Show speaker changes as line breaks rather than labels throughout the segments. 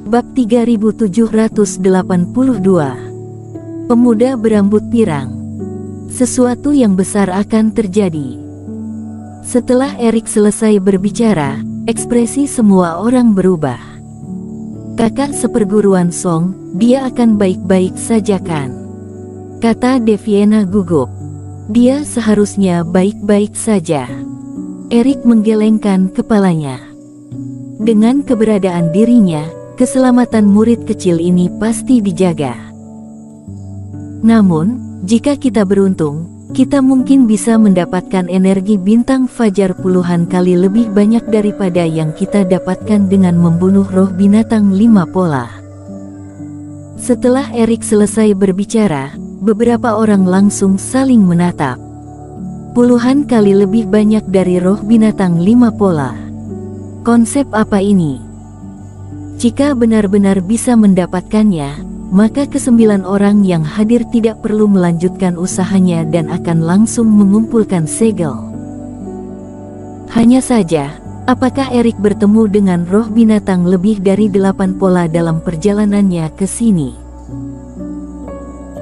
Bab 3782. Pemuda berambut pirang. Sesuatu yang besar akan terjadi. Setelah Erik selesai berbicara, ekspresi semua orang berubah. Kakak seperguruan Song, dia akan baik-baik saja kan? Kata Deviena gugup. Dia seharusnya baik-baik saja. Erik menggelengkan kepalanya. Dengan keberadaan dirinya, keselamatan murid kecil ini pasti dijaga. Namun, jika kita beruntung, kita mungkin bisa mendapatkan energi bintang fajar puluhan kali lebih banyak daripada yang kita dapatkan dengan membunuh roh binatang 5 pola. Setelah Erik selesai berbicara, beberapa orang langsung saling menatap. Puluhan kali lebih banyak dari roh binatang 5 pola. Konsep apa ini? Jika benar-benar bisa mendapatkannya, maka ke-9 orang yang hadir tidak perlu melanjutkan usahanya dan akan langsung mengumpulkan segel. Hanya saja, apakah Erik bertemu dengan roh binatang lebih dari 8 pola dalam perjalanannya ke sini?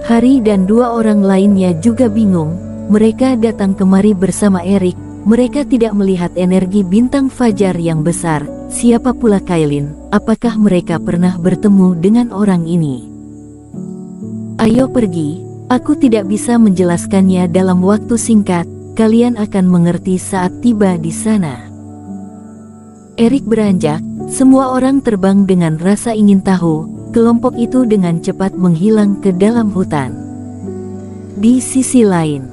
Harry dan 2 orang lainnya juga bingung. Mereka datang kemari bersama Erik. Mereka tidak melihat energi bintang fajar yang besar. Siapa pula Kailin? Apakah mereka pernah bertemu dengan orang ini? Ayo pergi, aku tidak bisa menjelaskannya dalam waktu singkat, kalian akan mengerti saat tiba di sana. Erik beranjak, semua orang terbang dengan rasa ingin tahu, kelompok itu dengan cepat menghilang ke dalam hutan. Di sisi lain,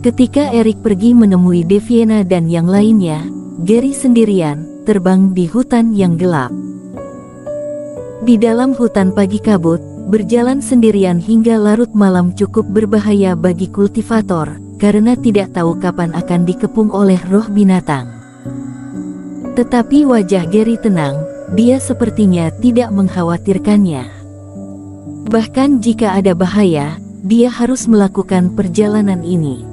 ketika Erik pergi menemui Deviena dan yang lainnya, Gary sendirian, terbang di hutan yang gelap. Di dalam hutan pagi kabut, berjalan sendirian hingga larut malam cukup berbahaya bagi kultivator, karena tidak tahu kapan akan dikepung oleh roh binatang. Tetapi wajah Gary tenang, dia sepertinya tidak mengkhawatirkannya. Bahkan jika ada bahaya, dia harus melakukan perjalanan ini.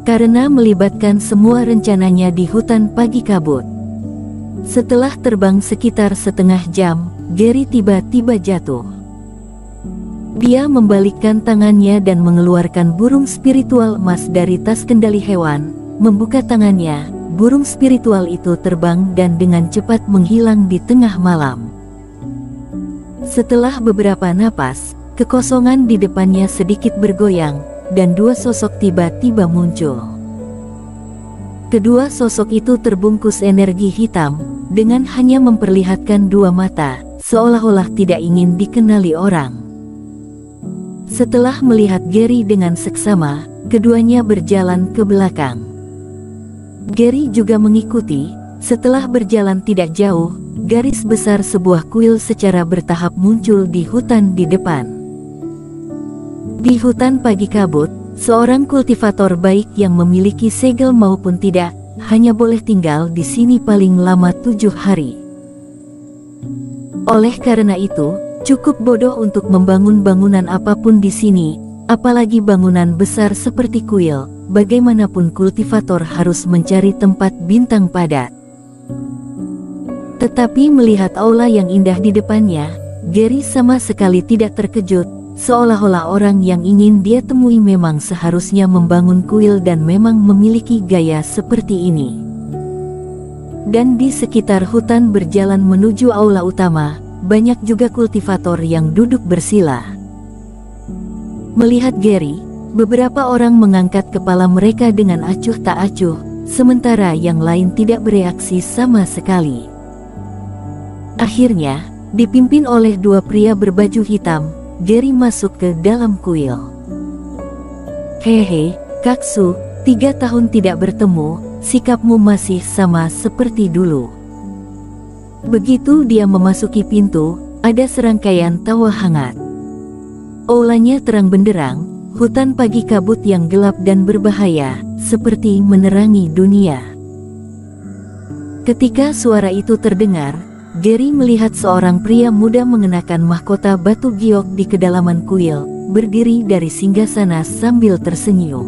Karena melibatkan semua rencananya di hutan pagi kabut. Setelah terbang sekitar setengah jam, Gary tiba-tiba jatuh. Dia membalikkan tangannya dan mengeluarkan burung spiritual emas dari tas kendali hewan. Membuka tangannya, burung spiritual itu terbang dan dengan cepat menghilang di tengah malam. Setelah beberapa napas, kekosongan di depannya sedikit bergoyang, dan 2 sosok tiba-tiba muncul. Kedua sosok itu terbungkus energi hitam, dengan hanya memperlihatkan 2 mata, seolah-olah tidak ingin dikenali orang. Setelah melihat Gary dengan seksama, keduanya berjalan ke belakang. Gary juga mengikuti. Setelah berjalan tidak jauh, garis besar sebuah kuil secara bertahap muncul di hutan di depan. Di hutan pagi kabut, seorang kultivator baik yang memiliki segel maupun tidak, hanya boleh tinggal di sini paling lama 7 hari. Oleh karena itu, cukup bodoh untuk membangun bangunan apapun di sini, apalagi bangunan besar seperti kuil. Bagaimanapun kultivator harus mencari tempat bintang padat. Tetapi melihat aula yang indah di depannya, Gary sama sekali tidak terkejut, seolah-olah orang yang ingin dia temui memang seharusnya membangun kuil dan memang memiliki gaya seperti ini. Dan di sekitar hutan berjalan menuju aula utama, banyak juga kultivator yang duduk bersila. Melihat Gary, beberapa orang mengangkat kepala mereka dengan acuh tak acuh, sementara yang lain tidak bereaksi sama sekali. Akhirnya, dipimpin oleh 2 pria berbaju hitam, Gary masuk ke dalam kuil. Hehe, Kaksu, 3 tahun tidak bertemu, sikapmu masih sama seperti dulu. Begitu dia memasuki pintu, ada serangkaian tawa hangat. Aulanya terang benderang, hutan pagi kabut yang gelap dan berbahaya, seperti menerangi dunia. Ketika suara itu terdengar, Gary melihat seorang pria muda mengenakan mahkota batu giok di kedalaman kuil, berdiri dari singgasana sambil tersenyum.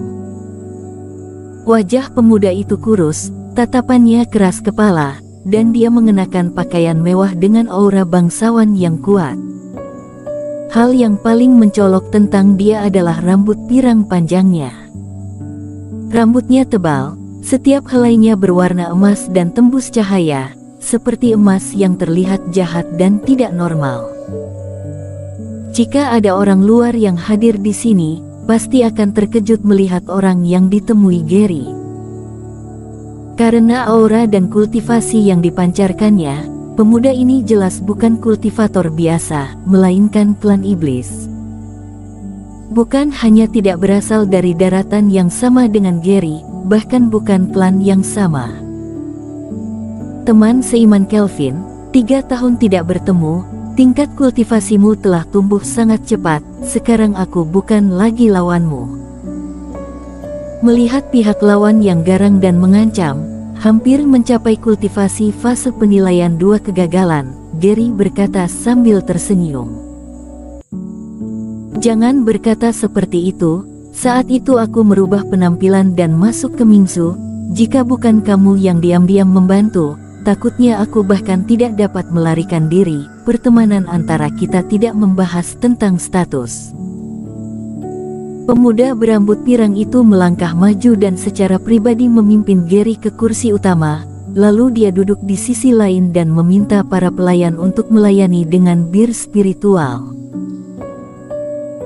Wajah pemuda itu kurus, tatapannya keras kepala, dan dia mengenakan pakaian mewah dengan aura bangsawan yang kuat. Hal yang paling mencolok tentang dia adalah rambut pirang panjangnya. Rambutnya tebal, setiap helainya berwarna emas dan tembus cahaya, seperti emas yang terlihat jahat dan tidak normal. Jika ada orang luar yang hadir di sini, pasti akan terkejut melihat orang yang ditemui Gary. Karena aura dan kultivasi yang dipancarkannya, pemuda ini jelas bukan kultivator biasa, melainkan klan iblis. Bukan hanya tidak berasal dari daratan yang sama dengan Gary, bahkan bukan klan yang sama. Teman seiman Kelvin, 3 tahun tidak bertemu, tingkat kultivasimu telah tumbuh sangat cepat, sekarang aku bukan lagi lawanmu. Melihat pihak lawan yang garang dan mengancam, hampir mencapai kultivasi fase penilaian 2 kegagalan, Gary berkata sambil tersenyum. Jangan berkata seperti itu, saat itu aku merubah penampilan dan masuk ke Mingsu, jika bukan kamu yang diam-diam membantu, takutnya aku bahkan tidak dapat melarikan diri. Pertemanan antara kita tidak membahas tentang status. Pemuda berambut pirang itu melangkah maju dan secara pribadi memimpin Gary ke kursi utama, lalu dia duduk di sisi lain dan meminta para pelayan untuk melayani dengan bir spiritual.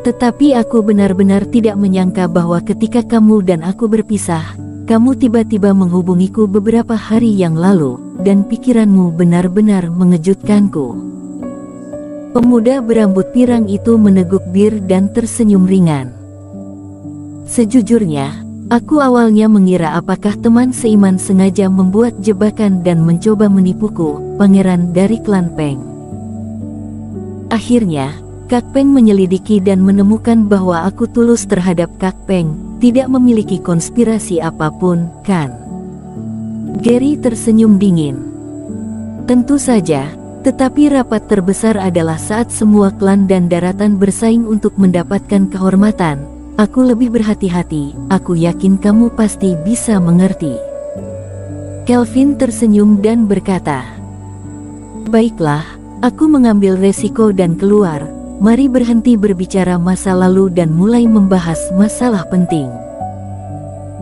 Tetapi aku benar-benar tidak menyangka bahwa ketika kamu dan aku berpisah, kamu tiba-tiba menghubungiku beberapa hari yang lalu, dan pikiranmu benar-benar mengejutkanku. Pemuda berambut pirang itu meneguk bir dan tersenyum ringan. Sejujurnya, aku awalnya mengira apakah teman seiman sengaja membuat jebakan dan mencoba menipuku, pangeran dari klan Peng. Akhirnya, Kak Peng menyelidiki dan menemukan bahwa aku tulus terhadap Kak Peng, tidak memiliki konspirasi apapun, kan? Gary tersenyum dingin. Tentu saja, tetapi rapat terbesar adalah saat semua klan dan daratan bersaing untuk mendapatkan kehormatan. Aku lebih berhati-hati, aku yakin kamu pasti bisa mengerti. Kelvin tersenyum dan berkata, baiklah, aku mengambil resiko dan keluar. Mari berhenti berbicara masa lalu dan mulai membahas masalah penting.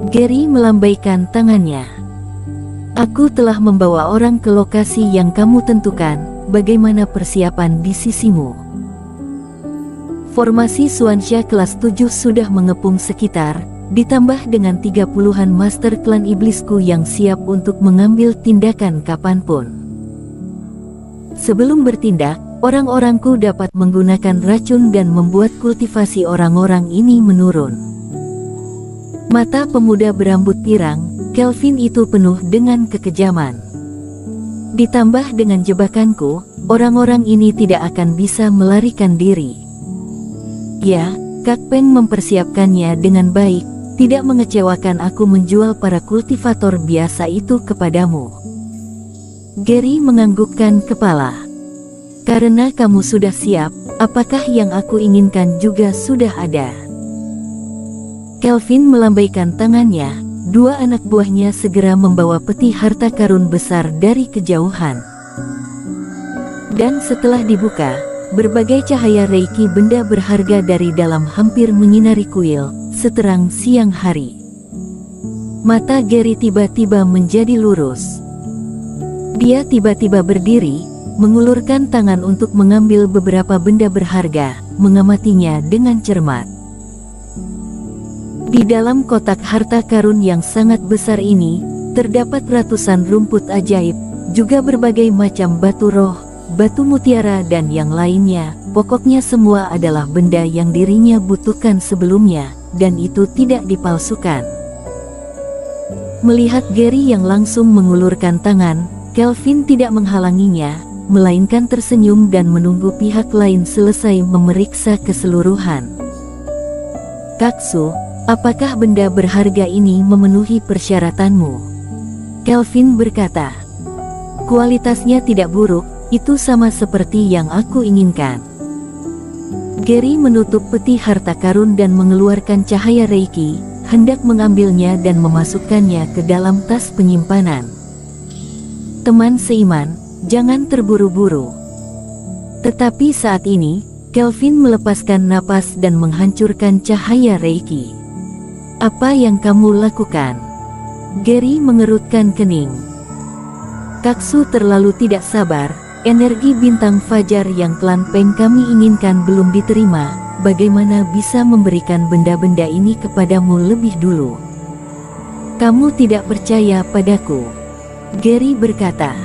Gary melambaikan tangannya. Aku telah membawa orang ke lokasi yang kamu tentukan. Bagaimana persiapan di sisimu? Formasi Swansha kelas 7 sudah mengepung sekitar, ditambah dengan 30-an master klan iblisku yang siap untuk mengambil tindakan kapanpun. Sebelum bertindak, orang-orangku dapat menggunakan racun dan membuat kultivasi orang-orang ini menurun. Mata pemuda berambut pirang, Kelvin itu penuh dengan kekejaman. Ditambah dengan jebakanku, orang-orang ini tidak akan bisa melarikan diri. Ya, Kak Peng mempersiapkannya dengan baik, tidak mengecewakan aku menjual para kultivator biasa itu kepadamu. Gary menganggukkan kepala. Karena kamu sudah siap, apakah yang aku inginkan juga sudah ada? Kelvin melambaikan tangannya. 2 anak buahnya segera membawa peti harta karun besar dari kejauhan. Dan setelah dibuka, berbagai cahaya reiki benda berharga dari dalam hampir menyinari kuil, seterang siang hari. Mata Gary tiba-tiba menjadi lurus. Dia tiba-tiba berdiri, mengulurkan tangan untuk mengambil beberapa benda berharga, mengamatinya dengan cermat. Di dalam kotak harta karun yang sangat besar ini, terdapat ratusan rumput ajaib, juga berbagai macam batu roh, batu mutiara dan yang lainnya. Pokoknya semua adalah benda yang dirinya butuhkan sebelumnya, dan itu tidak dipalsukan. Melihat Gary yang langsung mengulurkan tangan, Kelvin tidak menghalanginya, melainkan tersenyum dan menunggu pihak lain selesai memeriksa keseluruhan. Kaksu, apakah benda berharga ini memenuhi persyaratanmu? Kelvin berkata, kualitasnya tidak buruk, itu sama seperti yang aku inginkan. Gary menutup peti harta karun dan mengeluarkan cahaya reiki, hendak mengambilnya dan memasukkannya ke dalam tas penyimpanan. Teman seiman, jangan terburu-buru. Tetapi saat ini, Kelvin melepaskan napas dan menghancurkan cahaya Reiki. Apa yang kamu lakukan? Gary mengerutkan kening. Kaksu terlalu tidak sabar, energi bintang fajar yang klan Peng kami inginkan belum diterima, bagaimana bisa memberikan benda-benda ini kepadamu lebih dulu? Kamu tidak percaya padaku? Gary berkata.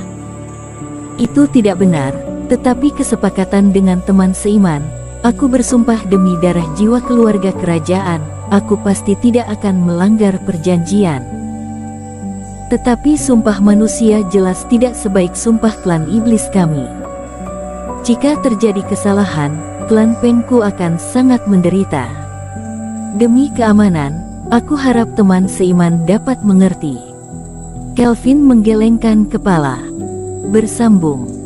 Itu tidak benar. Tetapi kesepakatan dengan teman seiman, aku bersumpah demi darah jiwa keluarga kerajaan, aku pasti tidak akan melanggar perjanjian. Tetapi sumpah manusia jelas tidak sebaik sumpah klan iblis kami. Jika terjadi kesalahan, klan Pengku akan sangat menderita. Demi keamanan, aku harap teman seiman dapat mengerti. Kelvin menggelengkan kepala. Bersambung.